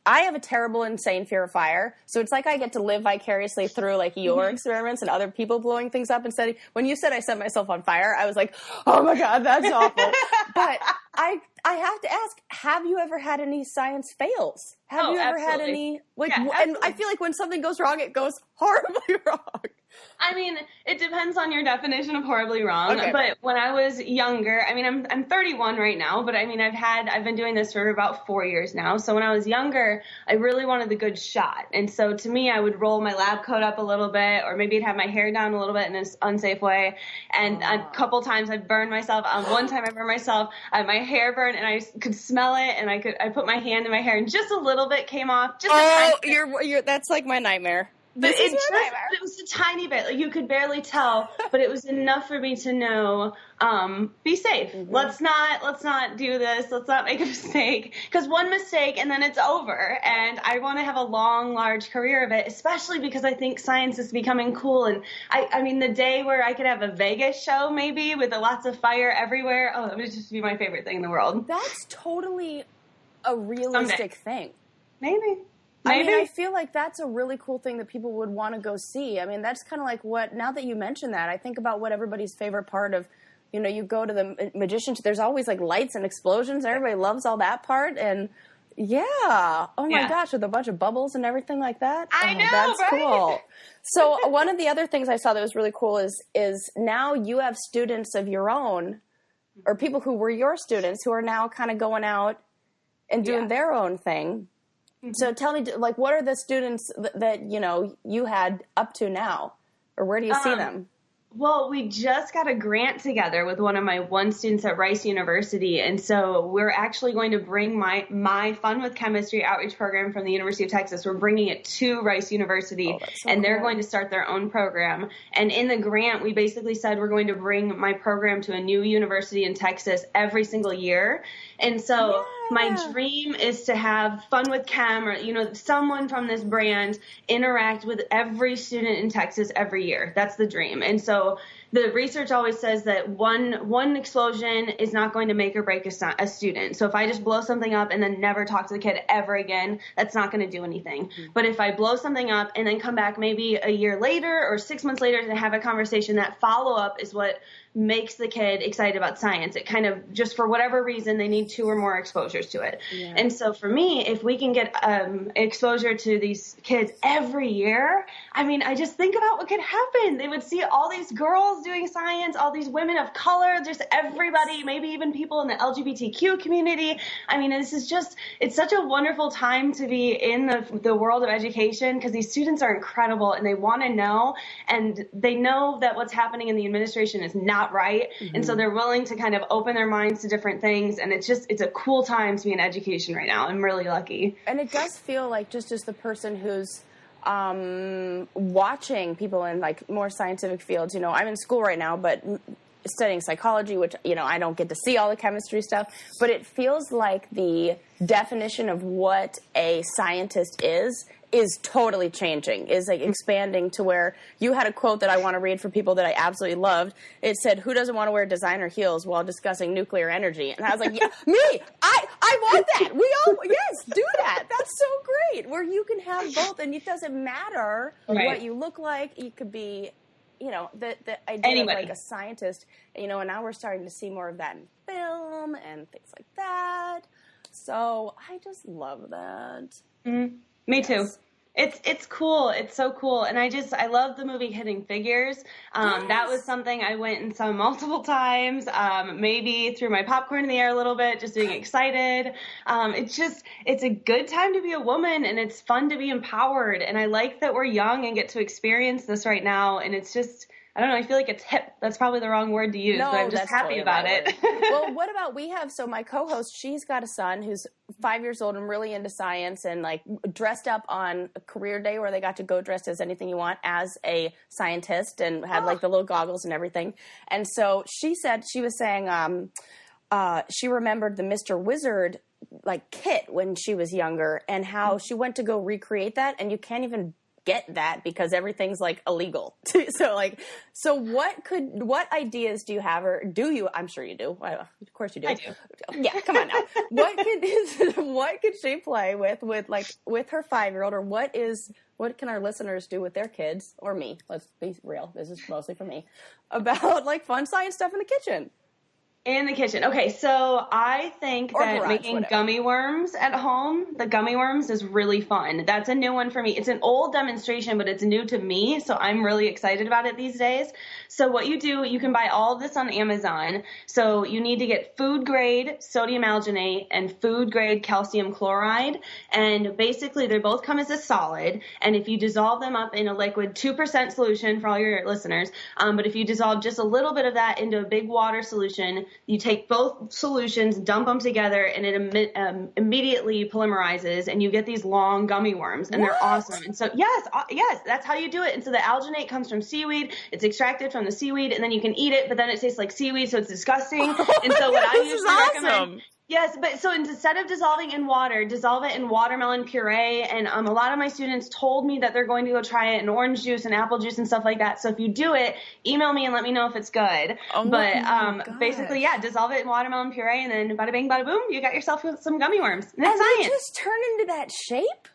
have a terrible, insane fear of fire. So it's like I get to live vicariously through your experiments and other people blowing things up. Instead, when you said I set myself on fire, I was like, oh my God, that's awful. But I have to ask, have you ever had any science fails? Have you ever had any, and I feel like when something goes wrong, it goes horribly wrong. I mean, it depends on your definition of horribly wrong. Okay. But when I was younger, I mean, I'm 31 right now, but I mean, I've been doing this for about 4 years now. So when I was younger, I really wanted the good shot. And so to me, I would roll my lab coat up a little bit, or maybe I'd have my hair down a little bit in an unsafe way. And a couple times I'd burn myself. One time I burned myself, my hair burned, and I could smell it, and I put my hand in my hair, and just a little bit came off. Just that's like my nightmare. But it was a tiny bit. You could barely tell, but it was enough for me to know, be safe. Mm-hmm. Let's not do this. Let's not make a mistake. Because one mistake and then it's over. And I want to have a long, large career of it, especially because I think science is becoming cool. And I mean, the day where I could have a Vegas show maybe with lots of fire everywhere, that would just be my favorite thing in the world. That's totally a realistic thing. Maybe. I mean, I feel like that's a really cool thing that people would want to go see. I mean, that's kind of like now that you mention that, I think about what everybody's favorite part of, you go to the magician, there's always lights and explosions. Everybody loves all that part. And oh my gosh, with a bunch of bubbles and everything like that. I know, that's right? cool. So one of the other things I saw that was really cool is now you have students of your own, or people who were your students who are now kind of going out and doing their own thing. Mm-hmm. So tell me, what are the students that you had up to now, or where do you see them? Well, we just got a grant together with one of my students at Rice University. And so we're actually going to bring my Fun with Chemistry outreach program from the University of Texas. We're bringing it to Rice University, and they're going to start their own program. And in the grant, we basically said we're going to bring my program to a new university in Texas every single year. And so my dream is to have Fun with Chem, or, you know, someone from this brand interact with every student in Texas every year. That's the dream. And so the research always says that one explosion is not going to make or break a student. So if I just blow something up and then never talk to the kid ever again, that's not going to do anything. But if I blow something up and then come back maybe a year later or 6 months later to have a conversation, that follow-up is what makes the kid excited about science. It kind of, just for whatever reason, they need 2 or more exposures to it. Yeah. And so for me, if we can get exposure to these kids every year, I mean, I just think about what could happen. They would see all these girls doing science, all these women of color, just everybody, maybe even people in the LGBTQ community. I mean, this is just, it's such a wonderful time to be in the world of education, because these students are incredible and they want to know, and they know that what's happening in the administration is not right. And so they're willing to kind of open their minds to different things. And it's a cool time to be in education right now. I'm really lucky. And it does feel like, just as the person who's watching people in like more scientific fields, you know, I'm in school right now, but studying psychology, which, you know, I don't get to see all the chemistry stuff, but it feels like the definition of what a scientist is totally changing, is like expanding to where you had a quote that I want to read for people that I absolutely loved. It said, "Who doesn't want to wear designer heels while discussing nuclear energy?" And I was like, yeah, me, I want that. We all, yes, do that. That's so great. Where you can have both, and it doesn't matter what you look like. You could be, you know, the idea of like a scientist, you know, and now we're starting to see more of that in film and things like that. So I just love that. Mm-hmm. Me too. It's cool. It's so cool. And I love the movie Hidden Figures. That was something I went and saw multiple times, maybe threw my popcorn in the air a little bit, just being excited. It's a good time to be a woman, and it's fun to be empowered. And I like that we're young and get to experience this right now. And it's just, I don't know, I feel like it's hip. That's probably the wrong word to use, but I'm just happy about it. Well, what about, so my co-host, she's got a son who's 5 years old and really into science, and like dressed up on a career day where they got to go dressed as anything you want as a scientist, and had like the little goggles and everything. And so she was saying she remembered the Mr. Wizard like kit when she was younger, and how she went to go recreate that, and you can't even get that because everything's like illegal. So what ideas do you have, or do you? I'm sure you do. Well, of course you do. I do. Yeah, come on now. What could she play with her 5-year-old, or what can our listeners do with their kids, or me? Let's be real. This is mostly for me, about like fun science stuff in the kitchen. In the kitchen. Okay, so I think that making gummy worms at home, the gummy worms, is really fun. That's a new one for me. It's an old demonstration, but it's new to me, so I'm really excited about it these days. So what you do, you can buy all of this on Amazon. So you need to get food grade sodium alginate and food grade calcium chloride, and basically they both come as a solid. And if you dissolve them up in a liquid 2% solution for all your listeners, but if you dissolve just a little bit of that into a big water solution, you take both solutions, dump them together, and it immediately polymerizes, and you get these long gummy worms, and they're awesome. And so, yes, that's how you do it. And so the alginate comes from seaweed. It's extracted from the seaweed, and then you can eat it, but then it tastes like seaweed, so it's disgusting. And so what I usually recommend... Yes, but so instead of dissolving in water, dissolve it in watermelon puree. And a lot of my students told me that they're going to go try it in orange juice and apple juice and stuff like that. So if you do it, email me and let me know if it's good. Basically, dissolve it in watermelon puree, and then bada bing, bada boom, you got yourself some gummy worms. And it's science. They just turn into that shape?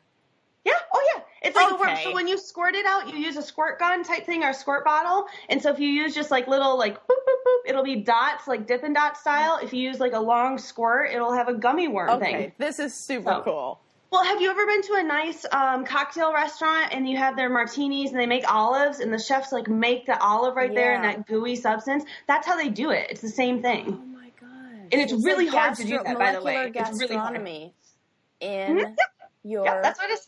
Yeah. Oh, yeah. It's like a worm. So when you squirt it out, you use a squirt gun type thing or a squirt bottle. And so if you use just like little like boop, boop, boop, it'll be dots, like Dippin' Dot style. If you use like a long squirt, it'll have a gummy worm thing. Okay, this is super cool. Well, have you ever been to a nice cocktail restaurant and you have their martinis and they make olives and the chefs like make the olive right there in that gooey substance? That's how they do it. It's the same thing. Oh my gosh. And it's really like hard to do that, by the way. It's really hard. In your... Yeah, that's what it is.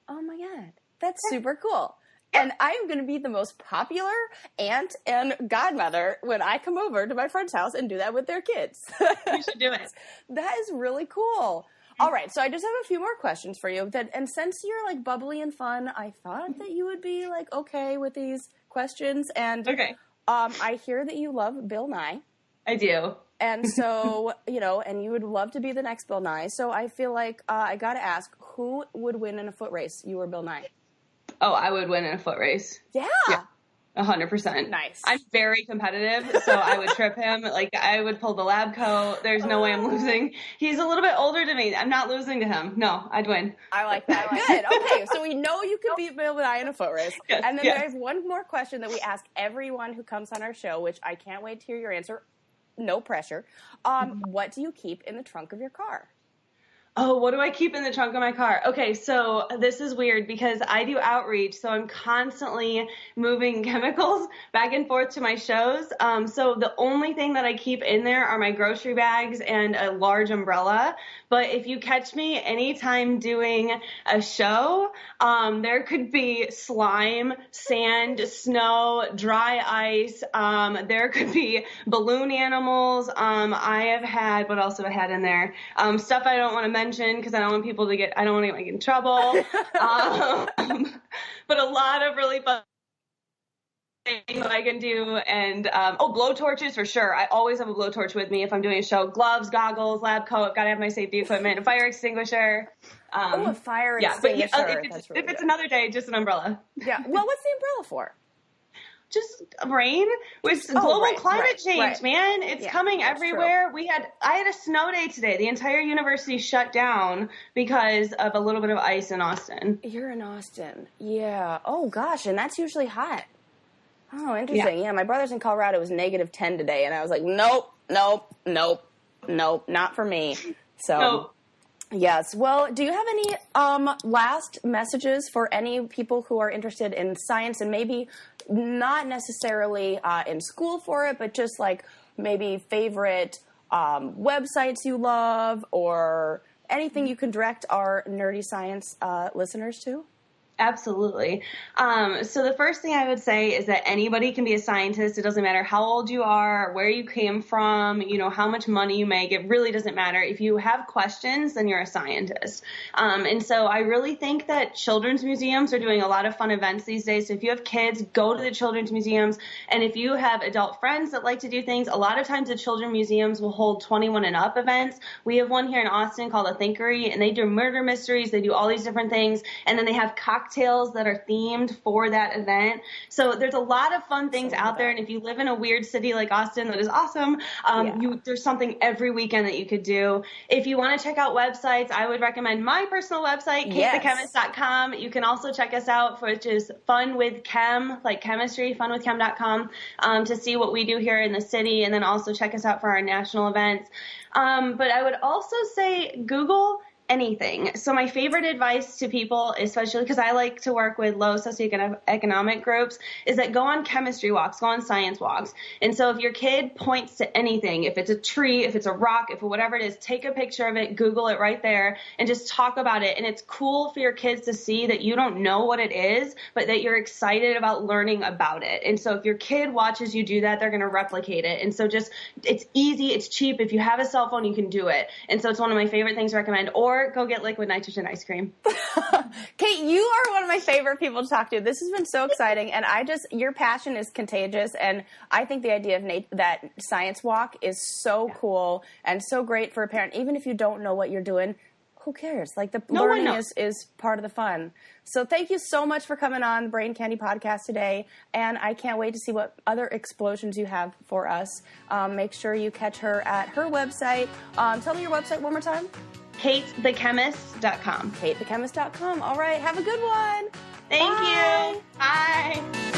Oh my God. That's super cool. And I am going to be the most popular aunt and godmother when I come over to my friend's house and do that with their kids. You should do it. That is really cool. All right, so I just have a few more questions for you. And since you're like bubbly and fun, I thought that you would be like okay with these questions. And okay. I hear that you love Bill Nye. I do. And so, and you would love to be the next Bill Nye. So I feel like I got to ask, who would win in a foot race, you or Bill Nye? Oh, I would win in a foot race. Yeah. 100%. Nice. I'm very competitive, so I would trip him. Like, I would pull the lab coat. There's no way I'm losing. He's a little bit older than me. I'm not losing to him. No, I'd win. I like that. Good. Okay, so we know you could beat Bill Nye in a foot race. Yes, and then yes. there's one more question that we ask everyone who comes on our show, which I can't wait to hear your answer. No pressure. What do you keep in the trunk of your car? Oh, what do I keep in the trunk of my car? Okay, so this is weird because I do outreach, so I'm constantly moving chemicals back and forth to my shows. So the only thing that I keep in there are my grocery bags and a large umbrella. But if you catch me anytime doing a show, there could be slime, sand, snow, dry ice. There could be balloon animals. I have had, what else have I had in there? Stuff I don't want to mention because I don't want people to I don't want to get in trouble. But a lot of really fun things that I can do. And, blow torches for sure. I always have a blowtorch with me if I'm doing a show. Gloves, goggles, lab coat. Got to have my safety equipment. A fire extinguisher. A fire extinguisher. extinguisher. But if it's another day, just an umbrella. Yeah. Well, what's the umbrella for? Just rain with global climate change, man. It's coming everywhere. True. I had a snow day today. The entire university shut down because of a little bit of ice in Austin. You're in Austin. Yeah. Oh gosh, and that's usually hot. Oh, interesting. Yeah, my brother's in Colorado. It was -10 today, and I was like, nope, not for me. So. Nope. Yes. Well, do you have any last messages for any people who are interested in science and maybe not necessarily in school for it, but just like maybe favorite websites you love or anything you can direct our nerdy science listeners to? Absolutely. So the first thing I would say is that anybody can be a scientist. It doesn't matter how old you are, where you came from, how much money you make. It really doesn't matter. If you have questions, then you're a scientist. And so I really think that children's museums are doing a lot of fun events these days. So if you have kids, go to the children's museums. And if you have adult friends that like to do things, a lot of times the children's museums will hold 21 and up events. We have one here in Austin called a Thinkery, and they do murder mysteries. They do all these different things. And then they have cocktails that are themed for that event. So there's a lot of fun things out there. And if you live in a weird city like Austin, that is awesome. There's something every weekend that you could do. If you want to check out websites, I would recommend my personal website, katethechemist.com. You can also check us out which is Fun with Chem, like chemistry, funwithchem.com, to see what we do here in the city. And then also check us out for our national events. But I would also say Google anything. So my favorite advice to people, especially because I like to work with low socioeconomic groups, is that go on chemistry walks, go on science walks. And so if your kid points to anything, if it's a tree, if it's a rock, if whatever it is, take a picture of it, Google it right there, and just talk about it. And it's cool for your kids to see that you don't know what it is, but that you're excited about learning about it. And so if your kid watches you do that, they're going to replicate it. And so it's easy, it's cheap. If you have a cell phone, you can do it. And so it's one of my favorite things to recommend. Or go get liquid nitrogen ice cream. Kate, you are one of my favorite people to talk to. This has been so exciting, and your passion is contagious, and I think the idea of that science walk is so cool and so great for a parent. Even if you don't know what you're doing, who cares? Like, the learning is part of the fun. So thank you so much for coming on the Brain Candy podcast today, and I can't wait to see what other explosions you have for us. Make sure you catch her at her website. Tell me your website one more time. katethechemist.com. katethechemist.com. All right. Have a good one. Thank Bye. you. Bye.